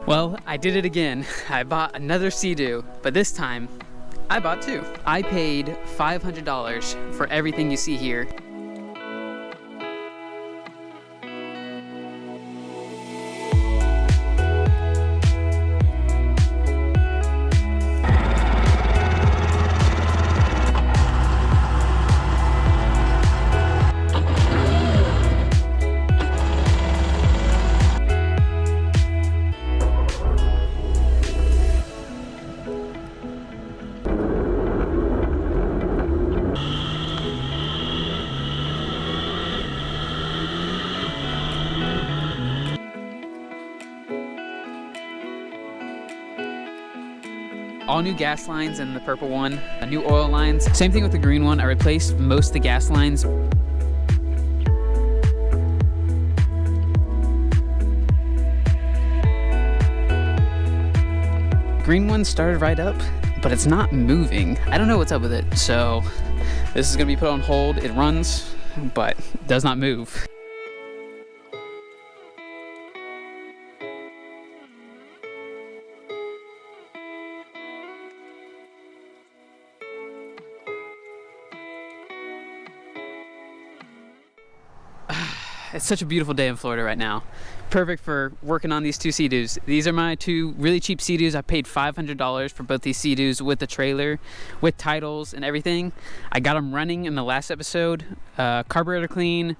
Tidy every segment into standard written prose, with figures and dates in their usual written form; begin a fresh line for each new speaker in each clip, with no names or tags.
Well, I did it again. I bought another Sea-Doo, but this time, I bought two. I paid $500 for everything you see here. All new gas lines in the purple one, new oil lines. Same thing with the green one. I replaced most of the gas lines. Green one started right up, but it's not moving. I don't know what's up with it. So this is gonna be put on hold. It runs, but does not move. It's such a beautiful day in Florida right now. Perfect for working on these two Sea-Doos. These are my two really cheap Sea-Doos. I paid $500 for both these Sea-Doos with the trailer, with titles and everything. I got them running in the last episode. Carburetor clean,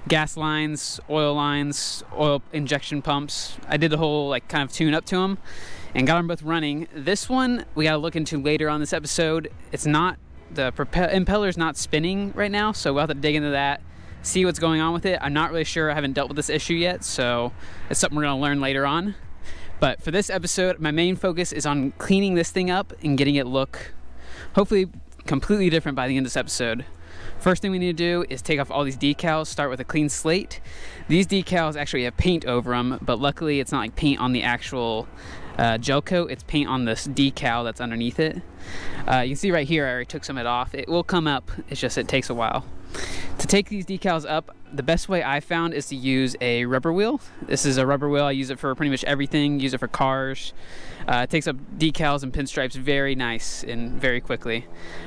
gas lines, oil injection pumps. I did the whole like kind of tune up to them and got them both running. This one we gotta look into later on this episode. It's not, the impeller's not spinning right now, so we'll have to dig into that. See what's going on with it. I'm not really sure. I haven't dealt with this issue yet, so it's something we're gonna learn later on. But for this episode, my main focus is on cleaning this thing up and getting it look hopefully completely different by the end of this episode. First thing we need to do is take off all these decals, start with a clean slate. These decals actually have paint over them, but luckily it's not like paint on the actual gel coat, it's paint on this decal that's underneath it. You can see right here I already took some of it off. It will come up, it's just it takes a while. To take these decals up, the best way I found is to use a rubber wheel. This is a rubber wheel. I use it for pretty much everything. Use it for cars. It takes up decals and pinstripes very nice and very quickly.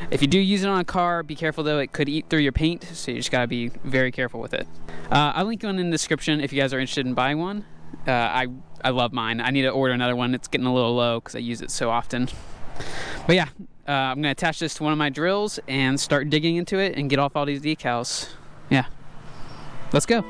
If you do use it on a car, be careful though. It could eat through your paint, so you just gotta be very careful with it. I'll link one in the description if you guys are interested in buying one. I love mine. I need to order another one. It's getting a little low because I use it so often. But yeah, I'm going to attach this to one of my drills and start digging into it and get off all these decals. Yeah, let's go.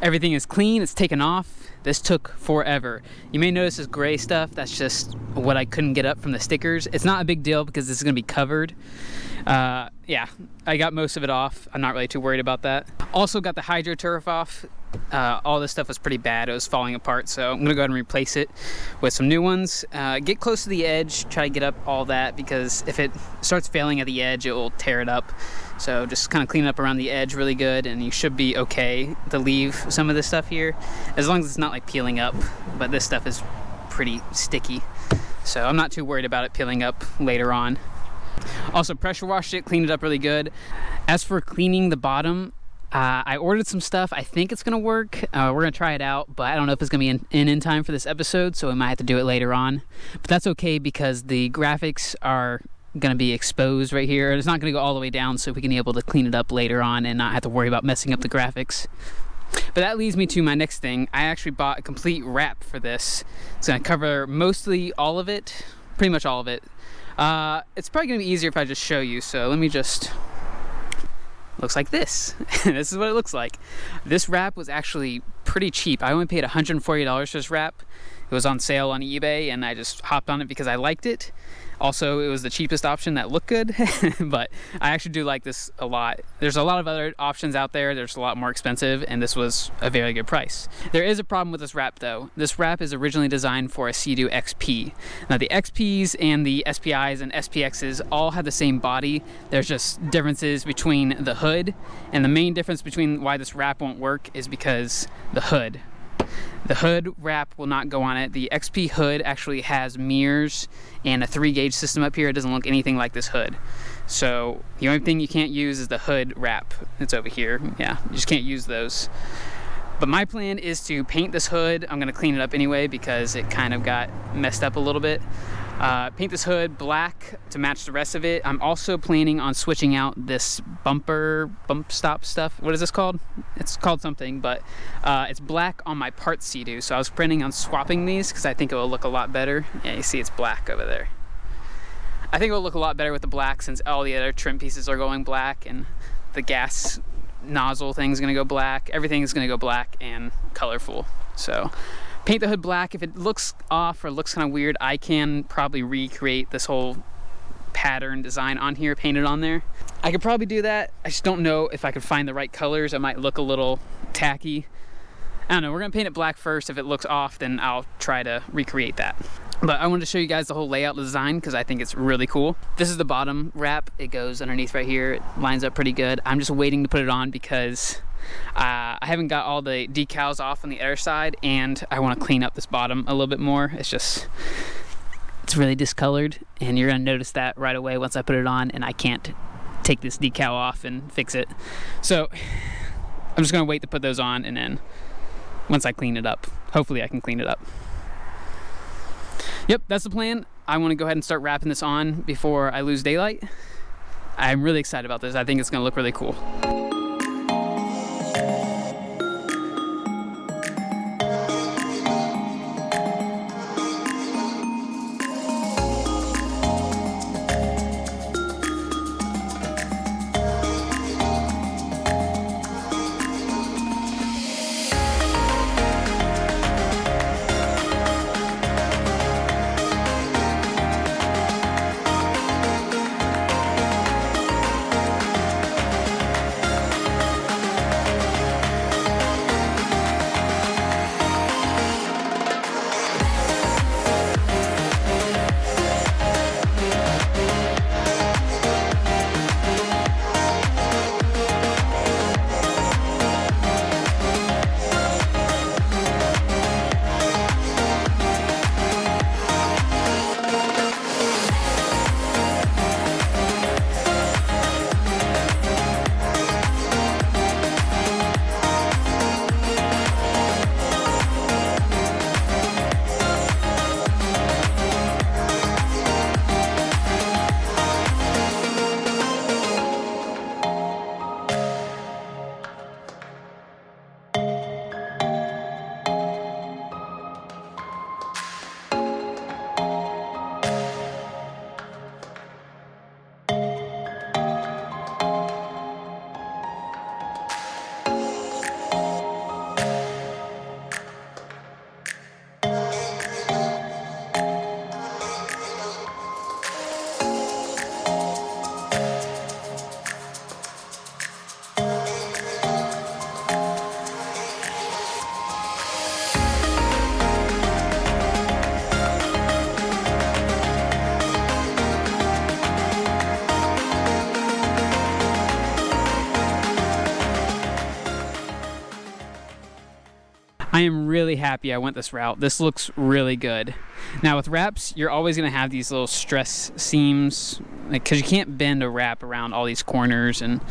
Everything is clean, it's taken off. This took forever. You may notice this gray stuff, that's just what I couldn't get up from the stickers. It's not a big deal because this is gonna be covered. Yeah, I got most of it off. I'm not really too worried about that. Also got the hydro turf off. All this stuff was pretty bad. It was falling apart, so I'm gonna go ahead and replace it with some new ones. Get close to the edge, try to get up all that, because if it starts failing at the edge, it will tear it up. So just kind of clean up around the edge really good, and you should be okay to leave some of this stuff here, as long as it's not like peeling up. But this stuff is pretty sticky, so I'm not too worried about it peeling up later on. Also pressure washed it, cleaned it up really good. As for cleaning the bottom, I ordered some stuff. I think it's gonna work. We're gonna try it out, but I don't know if it's gonna be in time for this episode, so we might have to do it later on. But that's okay, because the graphics are gonna be exposed right here. It's not gonna go all the way down, so we can be able to clean it up later on and not have to worry about messing up the graphics. But that leads me to my next thing. I actually bought a complete wrap for this. It's gonna cover mostly all of it, pretty much all of it. It's probably gonna be easier if I just show you, so let me just... Looks like this. This is what it looks like. This wrap was actually pretty cheap. I only paid $140 for this wrap. It was on sale on eBay, and I just hopped on it because I liked it. Also, it was the cheapest option that looked good, but I actually do like this a lot. There's a lot of other options out there. There's a lot more expensive, and this was a very good price. There is a problem with this wrap, though. This wrap is originally designed for a Sea-Doo XP. Now, the XPs and the SPIs and SPXs all have the same body. There's just differences between the hood, and the main difference between why this wrap won't work is because the hood. The hood wrap will not go on it. The XP hood actually has mirrors and a 3-gauge system up here. It doesn't look anything like this hood. So the only thing you can't use is the hood wrap. It's over here. Yeah, you just can't use those. But my plan is to paint this hood. I'm gonna clean it up anyway because it kind of got messed up a little bit. Paint this hood black to match the rest of it. I'm also planning on switching out this bump stop stuff. What is this called? It's called something, but it's black on my parts Sea-Doo. So I was planning on swapping these because I think it will look a lot better. Yeah, you see it's black over there. I think it will look a lot better with the black since all the other trim pieces are going black, and the gas nozzle thing's gonna go black. Everything's gonna go black and colorful. So paint the hood black. If it looks off or looks kind of weird, I can probably recreate this whole pattern design on here, paint it on there. I could probably do that. I just don't know if I could find the right colors. It might look a little tacky. I don't know. We're gonna paint it black first. If it looks off, then I'll try to recreate that. But I wanted to show you guys the whole layout design because I think it's really cool. This is the bottom wrap. It goes underneath right here. It lines up pretty good. I'm just waiting to put it on because I haven't got all the decals off on the other side, and I want to clean up this bottom a little bit more. It's really discolored, and you're gonna notice that right away once I put it on, and I can't take this decal off and fix it. So I'm just gonna wait to put those on, and then once I clean it up, hopefully I can clean it up. Yep, that's the plan. I want to go ahead and start wrapping this on before I lose daylight. I'm really excited about this. I think it's gonna look really cool. I am really happy I went this route. This looks really good. Now with wraps, you're always going to have these little stress seams, because you can't bend a wrap around all these corners and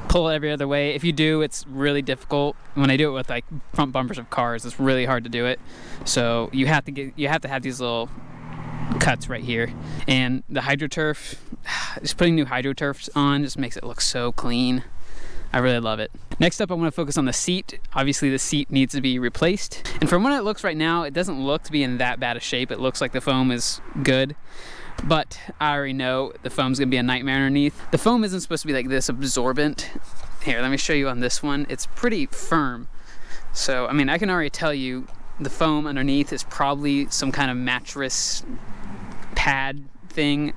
pull it every other way. If you do, it's really difficult. When I do it with like front bumpers of cars, it's really hard to do it. So you have to have these little cuts right here. And the HydroTurf, just putting new HydroTurfs on just makes it look so clean. I really love it. Next up, I want to focus on the seat. Obviously the seat needs to be replaced. And from what it looks right now, it doesn't look to be in that bad a shape. It looks like the foam is good, but I already know the foam's gonna be a nightmare underneath. The foam isn't supposed to be like this absorbent. Here, let me show you on this one. It's pretty firm. So, I mean, I can already tell you the foam underneath is probably some kind of mattress pad thing.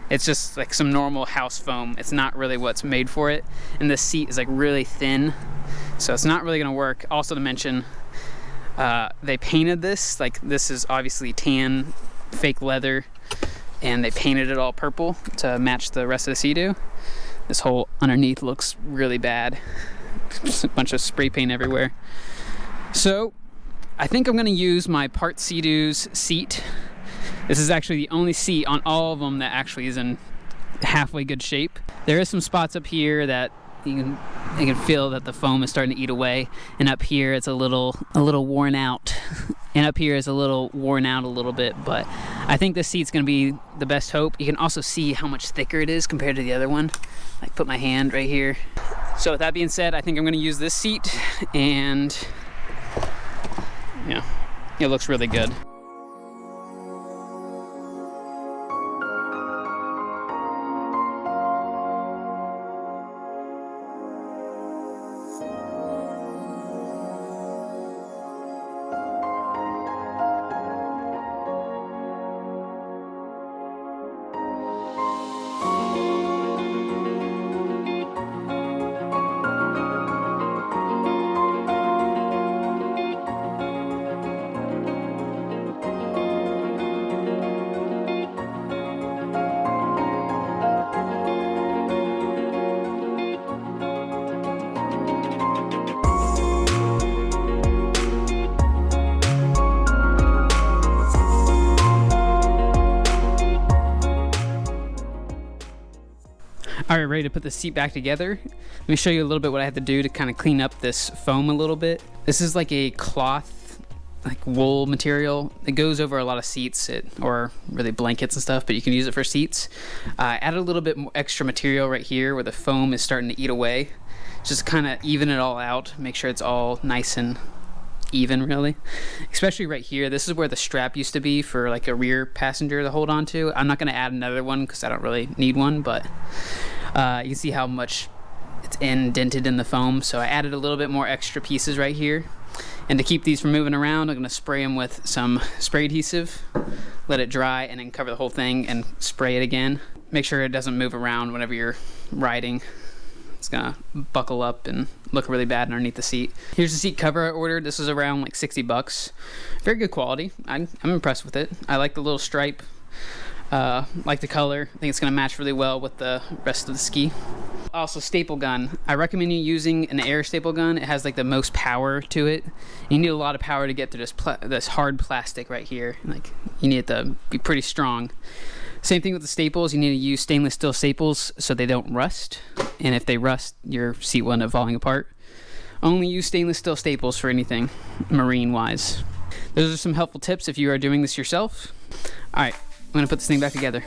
It's just like some normal house foam. It's not really what's made for it. And the seat is like really thin, so it's not really gonna work. Also to mention, they painted this. Like, this is obviously tan, fake leather, and they painted it all purple to match the rest of the Sea-Doo. This whole underneath looks really bad. Just a bunch of spray paint everywhere. So, I think I'm gonna use my Part Sea-Doo's seat. This is actually the only seat on all of them that actually is in halfway good shape. There is some spots up here that you can feel that the foam is starting to eat away, and up here it's a little worn out, and up here is a little worn out a little bit. But I think this seat's gonna be the best hope. You can also see how much thicker it is compared to the other one. Like, put my hand right here. So with that being said, I think I'm gonna use this seat, and yeah, it looks really good. All right, ready to put the seat back together. Let me show you a little bit what I had to do to kind of clean up this foam a little bit. This is like a cloth, like wool material. It goes over a lot of seats, or really blankets and stuff, but you can use it for seats. I added a little bit more extra material right here where the foam is starting to eat away. Just kind of even it all out, make sure it's all nice and even, really. Especially right here, this is where the strap used to be for like a rear passenger to hold on to. I'm not going to add another one because I don't really need one, but you can see how much it's indented in the foam. So I added a little bit more extra pieces right here. And to keep these from moving around, I'm going to spray them with some spray adhesive, let it dry, and then cover the whole thing and spray it again. Make sure it doesn't move around whenever you're riding. It's gonna buckle up and look really bad underneath the seat. Here's the seat cover I ordered. This is around like 60 bucks. Very good quality. I'm impressed with it. I like the little stripe. Like the color. I think it's gonna match really well with the rest of the ski. Also, staple gun. I recommend you using an air staple gun. It has like the most power to it. You need a lot of power to get through this hard plastic right here. Like, you need it to be pretty strong. Same thing with the staples. You need to use stainless steel staples so they don't rust. And if they rust, your seat will end up falling apart. Only use stainless steel staples for anything marine-wise. Those are some helpful tips if you are doing this yourself. All right, I'm gonna put this thing back together.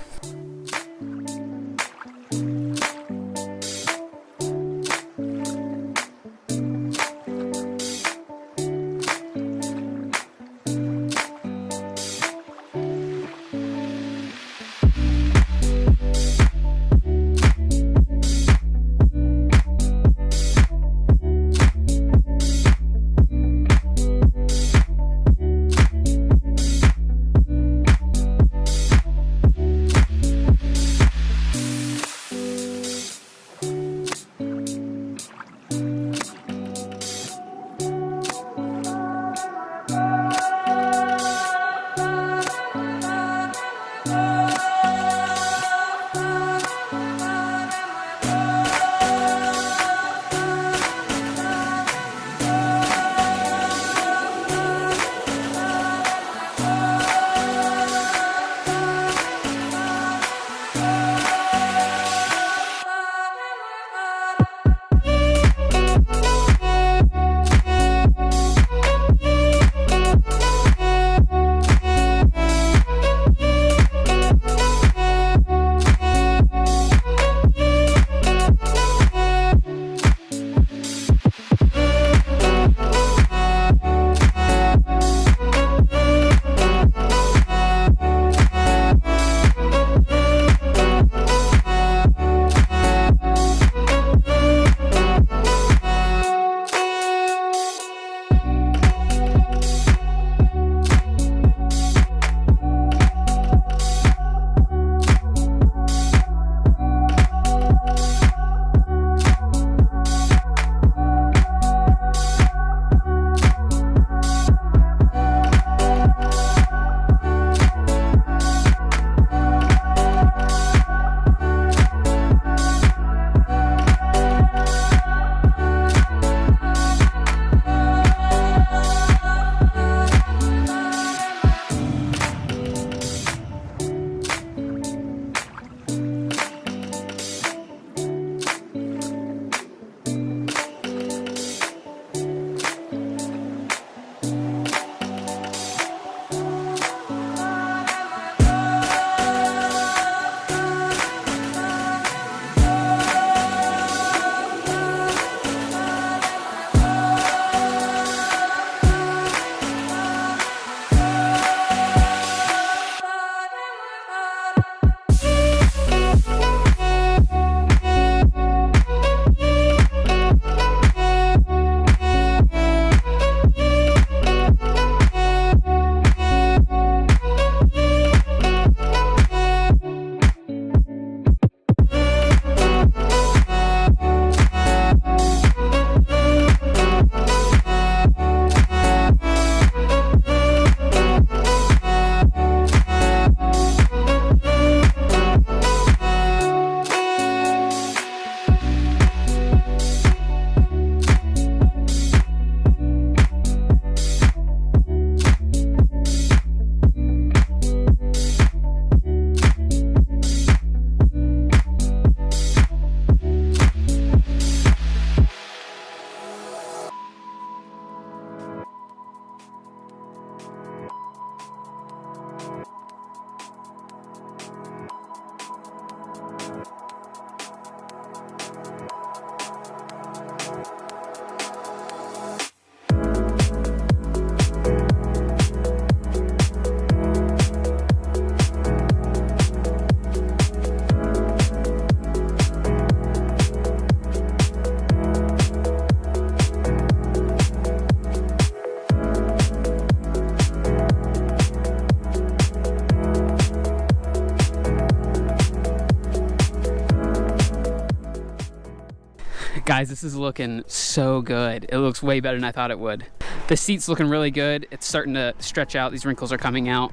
Guys, this is looking so good. It looks way better than I thought it would. The seat's looking really good. It's starting to stretch out. These wrinkles are coming out.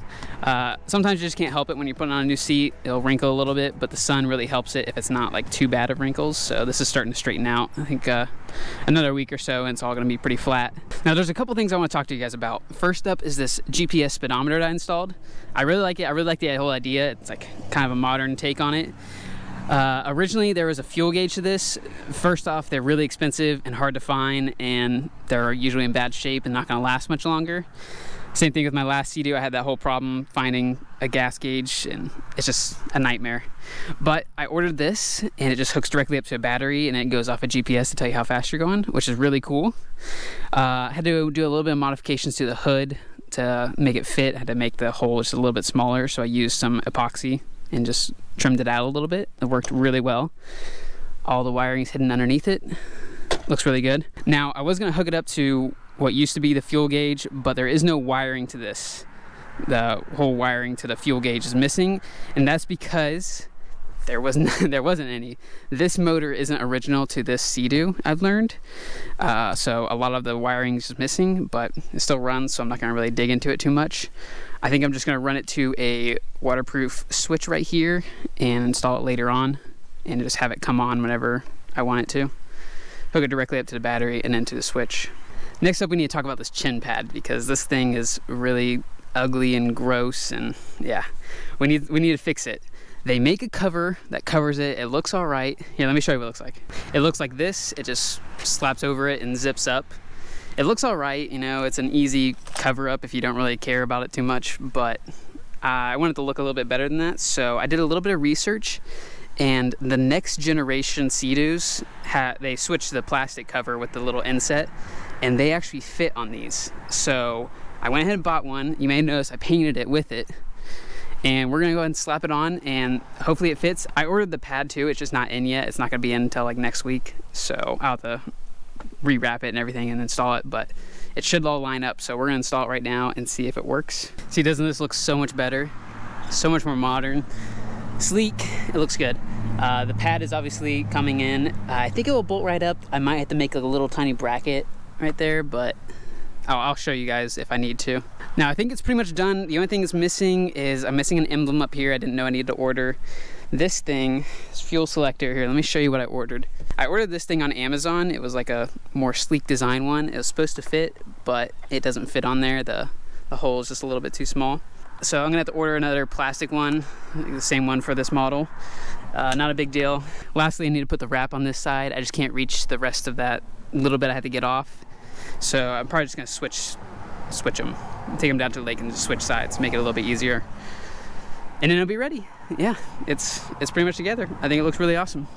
Sometimes you just can't help it when you're putting on a new seat. It'll wrinkle a little bit, but the sun really helps it if it's not like too bad of wrinkles. So this is starting to straighten out. I think another week or so and it's all gonna be pretty flat. Now there's a couple things I want to talk to you guys about. First up is this GPS speedometer that I installed. I really like it. I really like the whole idea. It's like kind of a modern take on it. Originally there was a fuel gauge to this. First off, they're really expensive and hard to find, and they're usually in bad shape and not going to last much longer. Same thing with my last Sea-Doo. I had that whole problem finding a gas gauge, and it's just a nightmare. But I ordered this, and it just hooks directly up to a battery, and it goes off a GPS to tell you how fast you're going, which is really cool. I had to do a little bit of modifications to the hood to make it fit. I had to make the hole just a little bit smaller, so I used some epoxy and just trimmed it out a little bit. It worked really well. All the wiring's hidden underneath it. Looks really good. Now, I was gonna hook it up to what used to be the fuel gauge, but there is no wiring to this. The whole wiring to the fuel gauge is missing, and that's because there wasn't any. This motor isn't original to this Sea-Doo, I've learned. So a lot of the wiring is missing, but it still runs, so I'm not gonna really dig into it too much. I think I'm just gonna run it to a waterproof switch right here and install it later on and just have it come on whenever I want it to. Hook it directly up to the battery and then to the switch. Next up, we need to talk about this chin pad because this thing is really ugly and gross, and yeah, we need to fix it. They make a cover that covers it. It looks all right. Here, let me show you what it looks like. It looks like this. It just slaps over it and zips up. It looks all right, you know, it's an easy cover up if you don't really care about it too much, but I wanted to look a little bit better than that, so I did a little bit of research, and the next generation Sea-Doos, they switched the plastic cover with the little inset, and they actually fit on these. So I went ahead and bought one. You may notice I painted it with it, and we're gonna go ahead and slap it on, and hopefully it fits. I ordered the pad too, it's just not in yet. It's not gonna be in until like next week, so I'll have to rewrap it and everything and install it, but it should all line up. So we're gonna install it right now and see if it works. See, doesn't this look so much better? So much more modern, sleek. It looks good. The pad is obviously coming in. I think it will bolt right up. I might have to make like a little tiny bracket right there, but I'll show you guys if I need to. Now I think it's pretty much done. The only thing that's missing is I'm missing an emblem up here. I didn't know I needed to order this thing. This fuel selector here. Let me show you what I ordered. I ordered this thing on Amazon. It was like a more sleek design one. It was supposed to fit, but it doesn't fit on there. The hole is just a little bit too small. So I'm gonna have to order another plastic one, the same one for this model. Not a big deal. Lastly, I need to put the wrap on this side. I just can't reach the rest of that little bit I had to get off. So I'm probably just gonna switch them, take them down to the lake and just switch sides, make it a little bit easier. And then it'll be ready. Yeah, it's pretty much together. I think it looks really awesome.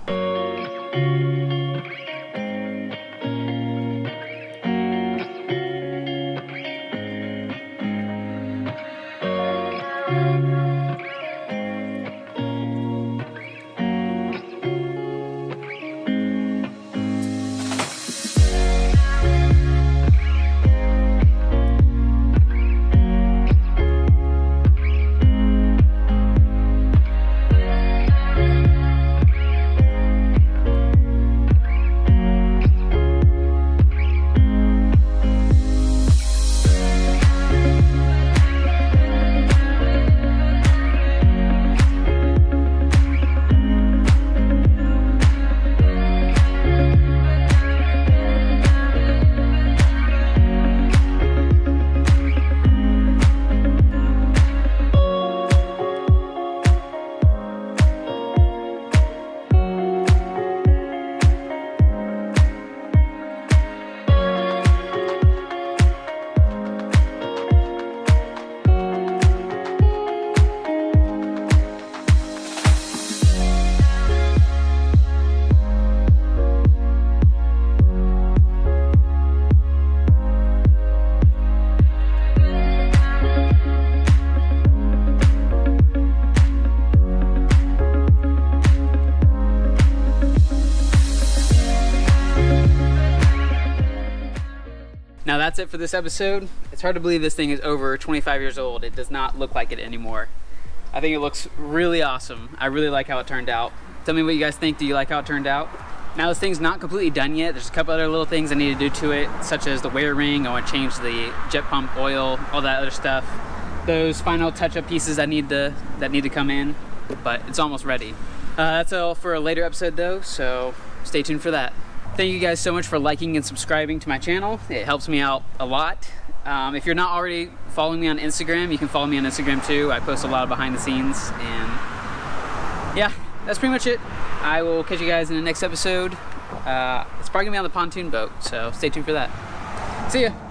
Now that's it for this episode. It's hard to believe this thing is over 25 years old. It does not look like it anymore. I think it looks really awesome. I really like how it turned out. Tell me what you guys think. Do you like how it turned out? Now this thing's not completely done yet. There's a couple other little things I need to do to it, such as the wear ring. I want to change the jet pump oil, all that other stuff. Those final touch-up pieces that need to come in, but it's almost ready. That's all for a later episode though, so stay tuned for that. Thank you guys so much for liking and subscribing to my channel. It helps me out a lot. If you're not already following me on Instagram, you can follow me on Instagram too. I post a lot of behind the scenes, and yeah, that's pretty much it. I will catch you guys in the next episode. It's probably gonna be on the pontoon boat, so stay tuned for that. See ya.